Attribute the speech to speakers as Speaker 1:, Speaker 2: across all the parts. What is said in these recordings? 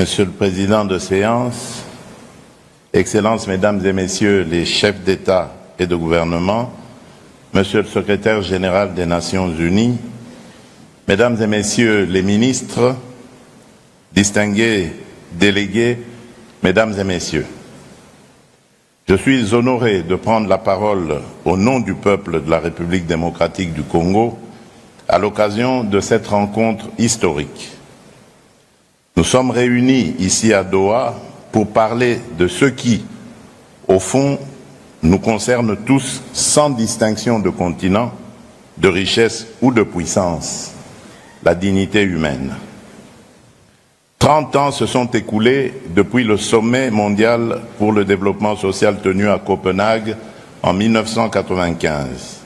Speaker 1: Monsieur le Président de séance, Excellences, Mesdames et Messieurs les chefs d'État et de gouvernement, Monsieur le Secrétaire général des Nations Unies, Mesdames et Messieurs les ministres, distingués délégués, Mesdames et Messieurs, je suis honoré de prendre la parole au nom du peuple de la République démocratique du Congo à l'occasion de cette rencontre historique. Nous sommes réunis ici à Doha pour parler de ce qui, au fond, nous concerne tous sans distinction de continent, de richesse ou de puissance, la dignité humaine. 30 ans se sont écoulés depuis le sommet mondial pour le développement social tenu à Copenhague en 1995.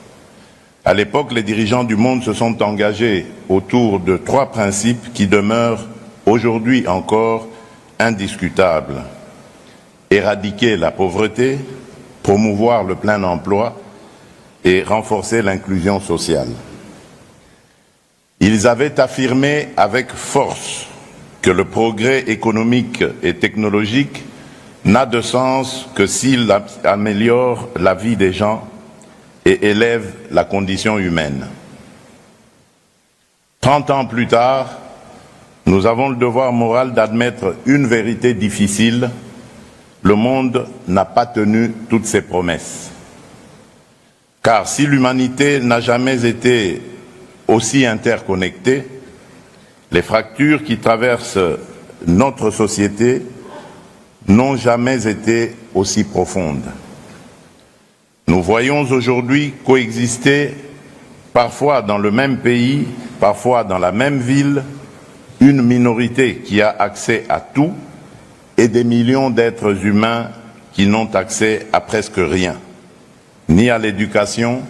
Speaker 1: À l'époque, les dirigeants du monde se sont engagés autour de 3 principes qui demeurent aujourd'hui encore indiscutables. Éradiquer la pauvreté, promouvoir le plein emploi et renforcer l'inclusion sociale. Ils avaient affirmé avec force que le progrès économique et technologique n'a de sens que s'il améliore la vie des gens et élève la condition humaine. 30 ans plus tard, nous avons le devoir moral d'admettre une vérité difficile: le monde n'a pas tenu toutes ses promesses. Car si l'humanité n'a jamais été aussi interconnectée, les fractures qui traversent notre société n'ont jamais été aussi profondes. Nous voyons aujourd'hui coexister, parfois dans le même pays, parfois dans la même ville, une minorité qui a accès à tout et des millions d'êtres humains qui n'ont accès à presque rien, ni à l'éducation,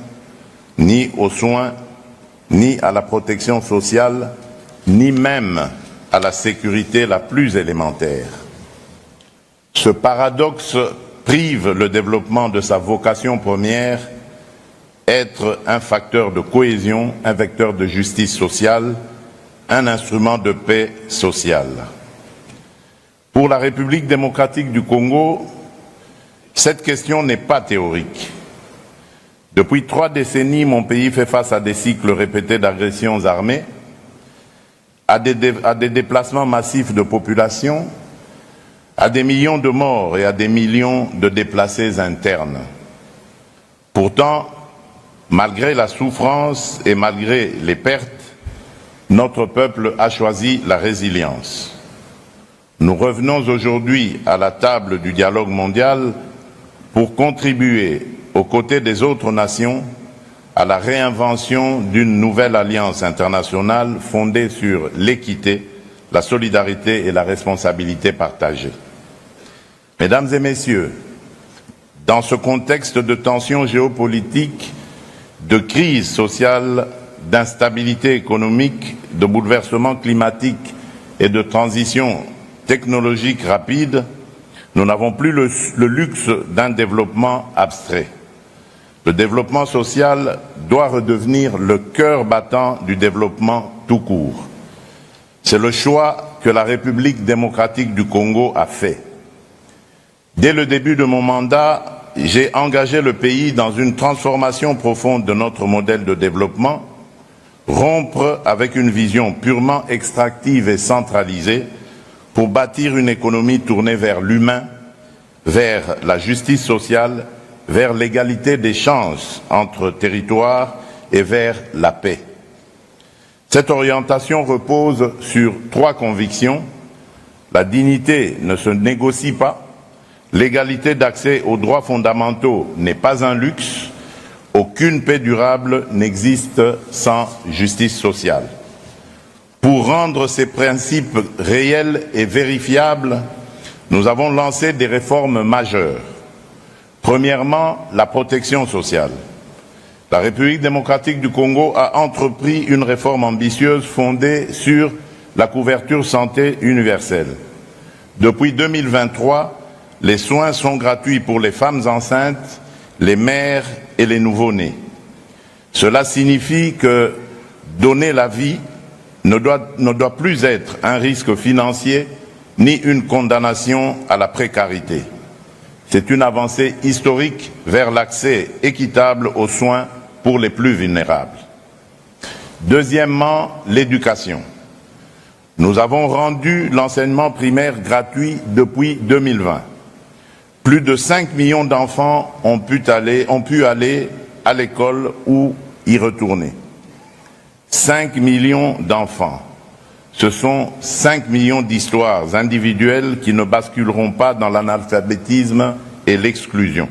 Speaker 1: ni aux soins, ni à la protection sociale, ni même à la sécurité la plus élémentaire. Ce paradoxe prive le développement de sa vocation première, être un facteur de cohésion, un vecteur de justice sociale, un instrument de paix sociale. Pour la République démocratique du Congo, cette question n'est pas théorique. Depuis 3 décennies, mon pays fait face à des cycles répétés d'agressions armées, à des déplacements massifs de population, à des millions de morts et à des millions de déplacés internes. Pourtant, malgré la souffrance et malgré les pertes, notre peuple a choisi la résilience. Nous revenons aujourd'hui à la table du dialogue mondial pour contribuer, aux côtés des autres nations, à la réinvention d'une nouvelle alliance internationale fondée sur l'équité, la solidarité et la responsabilité partagée. Mesdames et Messieurs, dans ce contexte de tensions géopolitiques, de crise sociale, d'instabilité économique, de bouleversement climatique et de transition technologique rapide, nous n'avons plus le luxe d'un développement abstrait. Le développement social doit redevenir le cœur battant du développement tout court. C'est le choix que la République démocratique du Congo a fait. Dès le début de mon mandat, j'ai engagé le pays dans une transformation profonde de notre modèle de développement, rompre avec une vision purement extractive et centralisée pour bâtir une économie tournée vers l'humain, vers la justice sociale, vers l'égalité des chances entre territoires et vers la paix. Cette orientation repose sur 3 convictions. La dignité ne se négocie pas, l'égalité d'accès aux droits fondamentaux n'est pas un luxe, aucune paix durable n'existe sans justice sociale. Pour rendre ces principes réels et vérifiables, nous avons lancé des réformes majeures. Premièrement, la protection sociale. La République démocratique du Congo a entrepris une réforme ambitieuse fondée sur la couverture santé universelle. Depuis 2023, les soins sont gratuits pour les femmes enceintes, les mères et les nouveau-nés. Cela signifie que donner la vie ne doit plus être un risque financier, ni une condamnation à la précarité. C'est une avancée historique vers l'accès équitable aux soins pour les plus vulnérables. Deuxièmement, l'éducation. Nous avons rendu l'enseignement primaire gratuit depuis 2020. Plus de 5 millions d'enfants ont pu aller à l'école ou y retourner. 5 millions d'enfants. Ce sont 5 millions d'histoires individuelles qui ne basculeront pas dans l'analphabétisme et l'exclusion.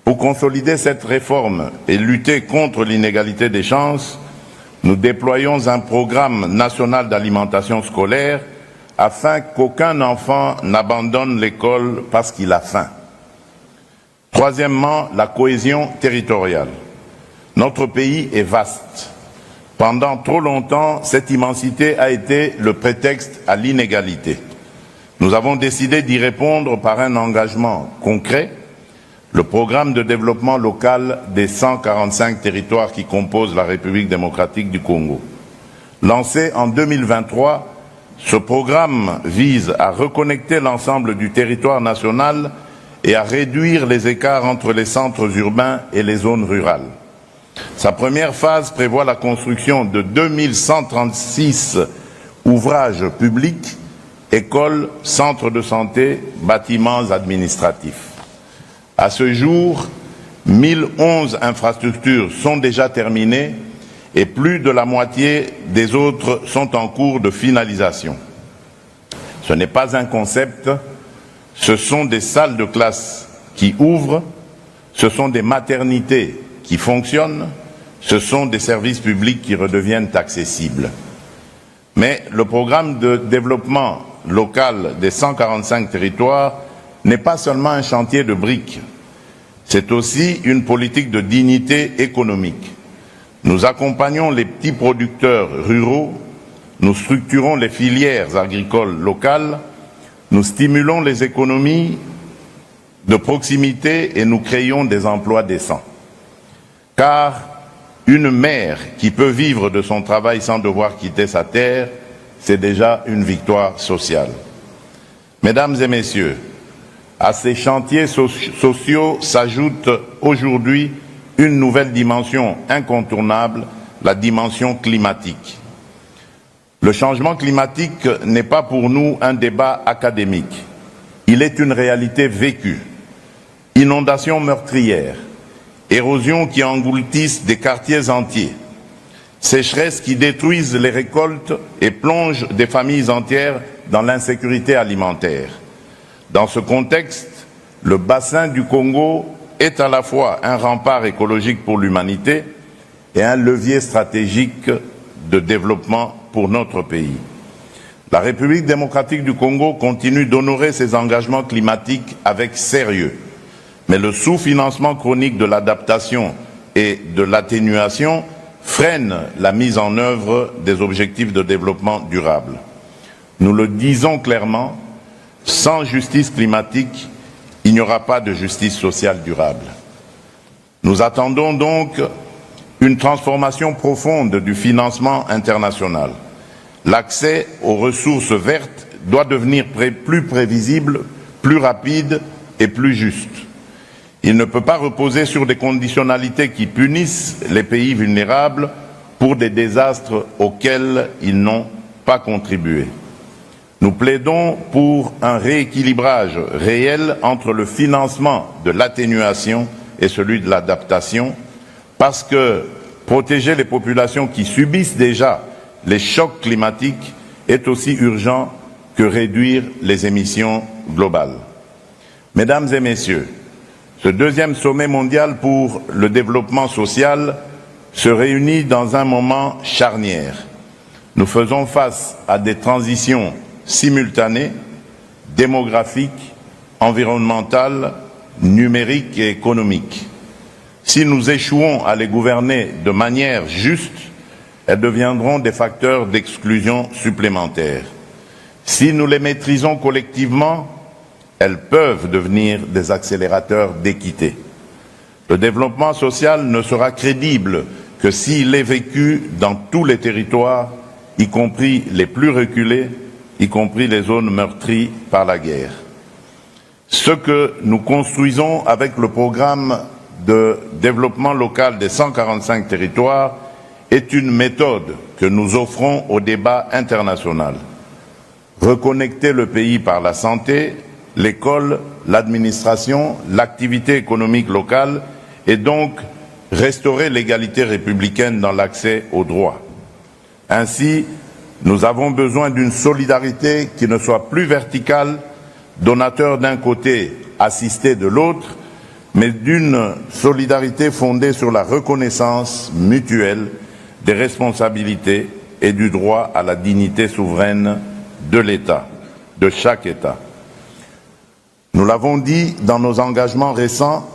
Speaker 1: Pour consolider cette réforme et lutter contre l'inégalité des chances, nous déployons un programme national d'alimentation scolaire afin qu'aucun enfant n'abandonne l'école parce qu'il a faim. Troisièmement, la cohésion territoriale. Notre pays est vaste. Pendant trop longtemps, cette immensité a été le prétexte à l'inégalité. Nous avons décidé d'y répondre par un engagement concret, le programme de développement local des 145 territoires qui composent la République démocratique du Congo. Lancé en 2023, ce programme vise à reconnecter l'ensemble du territoire national et à réduire les écarts entre les centres urbains et les zones rurales. Sa première phase prévoit la construction de 2136 ouvrages publics, écoles, centres de santé, bâtiments administratifs. À ce jour, 1011 infrastructures sont déjà terminées et plus de la moitié des autres sont en cours de finalisation. Ce n'est pas un concept, ce sont des salles de classe qui ouvrent, ce sont des maternités qui fonctionnent, ce sont des services publics qui redeviennent accessibles. Mais le programme de développement local des 145 territoires n'est pas seulement un chantier de briques, c'est aussi une politique de dignité économique. Nous accompagnons les petits producteurs ruraux, nous structurons les filières agricoles locales, nous stimulons les économies de proximité et nous créons des emplois décents. Car une mère qui peut vivre de son travail sans devoir quitter sa terre, c'est déjà une victoire sociale. Mesdames et messieurs, à ces chantiers sociaux s'ajoute aujourd'hui une nouvelle dimension incontournable, la dimension climatique. Le changement climatique n'est pas pour nous un débat académique. Il est une réalité vécue. Inondations meurtrières, érosions qui engloutissent des quartiers entiers, sécheresses qui détruisent les récoltes et plongent des familles entières dans l'insécurité alimentaire. Dans ce contexte, le bassin du Congo est à la fois un rempart écologique pour l'humanité et un levier stratégique de développement pour notre pays. La République démocratique du Congo continue d'honorer ses engagements climatiques avec sérieux, mais le sous-financement chronique de l'adaptation et de l'atténuation freine la mise en œuvre des objectifs de développement durable. Nous le disons clairement, sans justice climatique, il n'y aura pas de justice sociale durable. Nous attendons donc une transformation profonde du financement international. L'accès aux ressources vertes doit devenir plus prévisible, plus rapide et plus juste. Il ne peut pas reposer sur des conditionnalités qui punissent les pays vulnérables pour des désastres auxquels ils n'ont pas contribué. Nous plaidons pour un rééquilibrage réel entre le financement de l'atténuation et celui de l'adaptation, parce que protéger les populations qui subissent déjà les chocs climatiques est aussi urgent que réduire les émissions globales. Mesdames et messieurs, ce deuxième sommet mondial pour le développement social se réunit dans un moment charnière. Nous faisons face à des transitions simultanées, démographiques, environnementales, numériques et économiques. Si nous échouons à les gouverner de manière juste, elles deviendront des facteurs d'exclusion supplémentaires. Si nous les maîtrisons collectivement, elles peuvent devenir des accélérateurs d'équité. Le développement social ne sera crédible que s'il est vécu dans tous les territoires, y compris les plus reculés, y compris les zones meurtries par la guerre. Ce que nous construisons avec le programme de développement local des 145 territoires est une méthode que nous offrons au débat international. Reconnecter le pays par la santé, l'école, l'administration, l'activité économique locale et donc restaurer l'égalité républicaine dans l'accès aux droits. Ainsi, nous avons besoin d'une solidarité qui ne soit plus verticale, donateur d'un côté, assisté de l'autre, mais d'une solidarité fondée sur la reconnaissance mutuelle des responsabilités et du droit à la dignité souveraine de l'État, de chaque État. Nous l'avons dit dans nos engagements récents,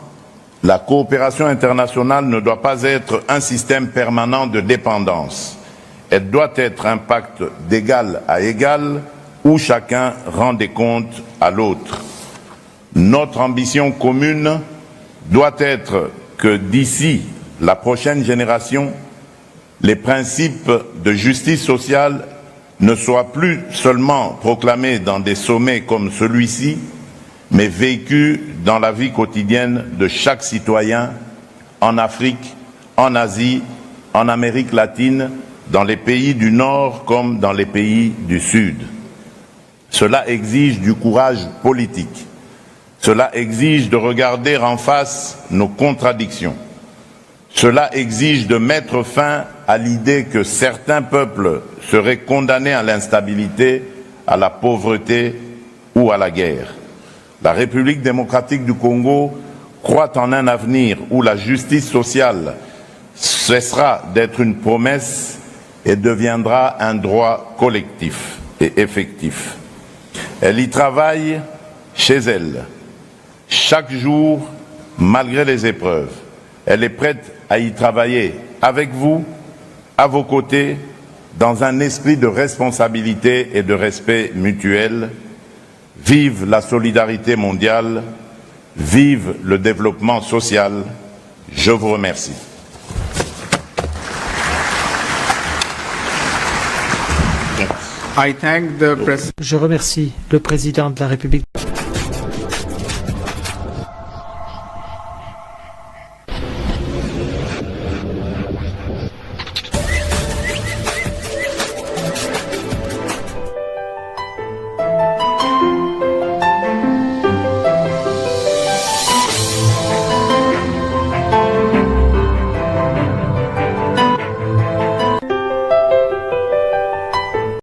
Speaker 1: la coopération internationale ne doit pas être un système permanent de dépendance. Elle doit être un pacte d'égal à égal où chacun rend des comptes à l'autre. Notre ambition commune doit être que d'ici la prochaine génération, les principes de justice sociale ne soient plus seulement proclamés dans des sommets comme celui-ci, mais vécus dans la vie quotidienne de chaque citoyen en Afrique, en Asie, en Amérique latine, dans les pays du Nord comme dans les pays du Sud. Cela exige du courage politique. Cela exige de regarder en face nos contradictions. Cela exige de mettre fin à l'idée que certains peuples seraient condamnés à l'instabilité, à la pauvreté ou à la guerre. La République démocratique du Congo croit en un avenir où la justice sociale cessera d'être une promesse et deviendra un droit collectif et effectif. Elle y travaille chez elle, chaque jour, malgré les épreuves. Elle est prête à y travailler avec vous, à vos côtés, dans un esprit de responsabilité et de respect mutuel. Vive la solidarité mondiale, vive le développement social. Je vous remercie.
Speaker 2: Je remercie le président de la République.